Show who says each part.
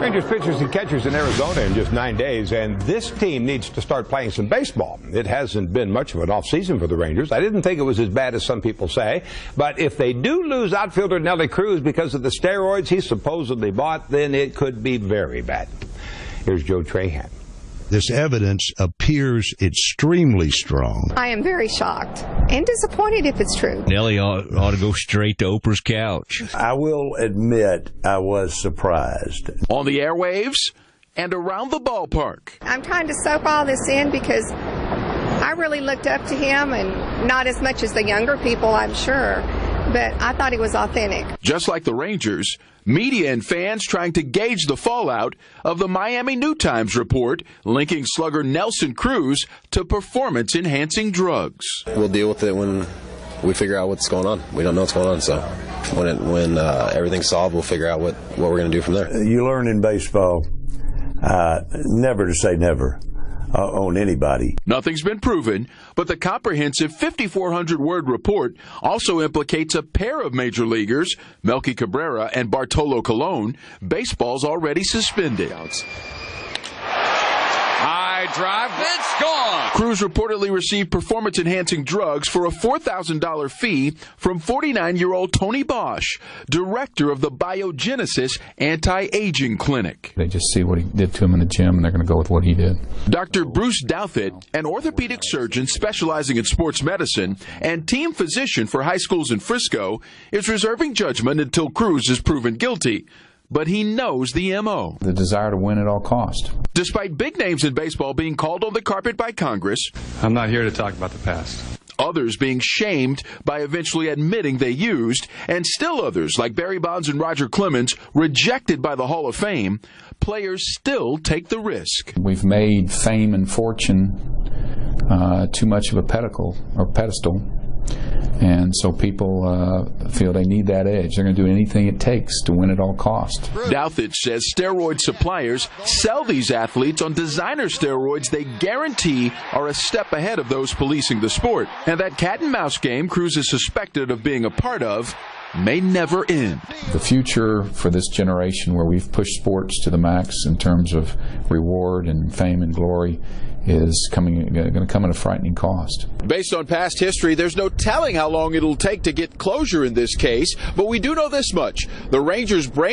Speaker 1: Rangers pitchers and catchers in Arizona in just 9 days, and this team needs to start playing some baseball. It hasn't been much of an offseason for the Rangers. I didn't think it was as bad as some people say, but if they do lose outfielder Nelly Cruz because of the steroids he supposedly bought, then it could be very bad. Here's Joe Trahan.
Speaker 2: This evidence appears extremely strong.
Speaker 3: I am very shocked and disappointed if it's true.
Speaker 4: Nelly ought to go straight to Oprah's couch.
Speaker 5: I will admit I was surprised.
Speaker 6: On the airwaves and around the ballpark.
Speaker 3: I'm trying to soak all this in because I really looked up to him, and not as much as the younger people, I'm sure, but I thought he was authentic.
Speaker 6: Just like the Rangers, media and fans trying to gauge the fallout of the Miami New Times report linking slugger Nelson Cruz to performance-enhancing drugs.
Speaker 7: We'll deal with it when we figure out what's going on. We don't know what's going on, so when everything's solved, we'll figure out what we're going to do from there.
Speaker 5: You learn in baseball never to say never on anybody.
Speaker 6: Nothing's been proven, but the comprehensive 5,400-word report also implicates a pair of major leaguers, Melky Cabrera and Bartolo Colon. Baseball's already suspended.
Speaker 8: High drive, it's gone.
Speaker 6: Cruz reportedly received performance-enhancing drugs for a $4,000 fee from 49-year-old Tony Bosch, director of the Biogenesis Anti-Aging Clinic.
Speaker 9: They just see what he did to him in the gym, and they're going to go with what he did.
Speaker 6: Dr. Bruce Douthit, an orthopedic surgeon specializing in sports medicine and team physician for high schools in Frisco, is reserving judgment until Cruz is proven guilty. But he knows the M.O.
Speaker 9: The desire to win at all cost.
Speaker 6: Despite big names in baseball being called on the carpet by Congress,
Speaker 10: I'm not here to talk about the past.
Speaker 6: Others being shamed by eventually admitting they used, and still others, like Barry Bonds and Roger Clemens, rejected by the Hall of Fame, players still take the risk.
Speaker 9: We've made fame and fortune too much of a pedestal. And so people feel they need that edge. They're going to do anything it takes to win at all costs.
Speaker 6: Douthit says steroid suppliers sell these athletes on designer steroids they guarantee are a step ahead of those policing the sport. And that cat-and-mouse game Cruz is suspected of being a part of may never end.
Speaker 9: The future for this generation, where we've pushed sports to the max in terms of reward and fame and glory, is going to come at a frightening cost.
Speaker 6: Based on past history, there's no telling how long it'll take to get closure in this case, but we do know this much. The Rangers' brain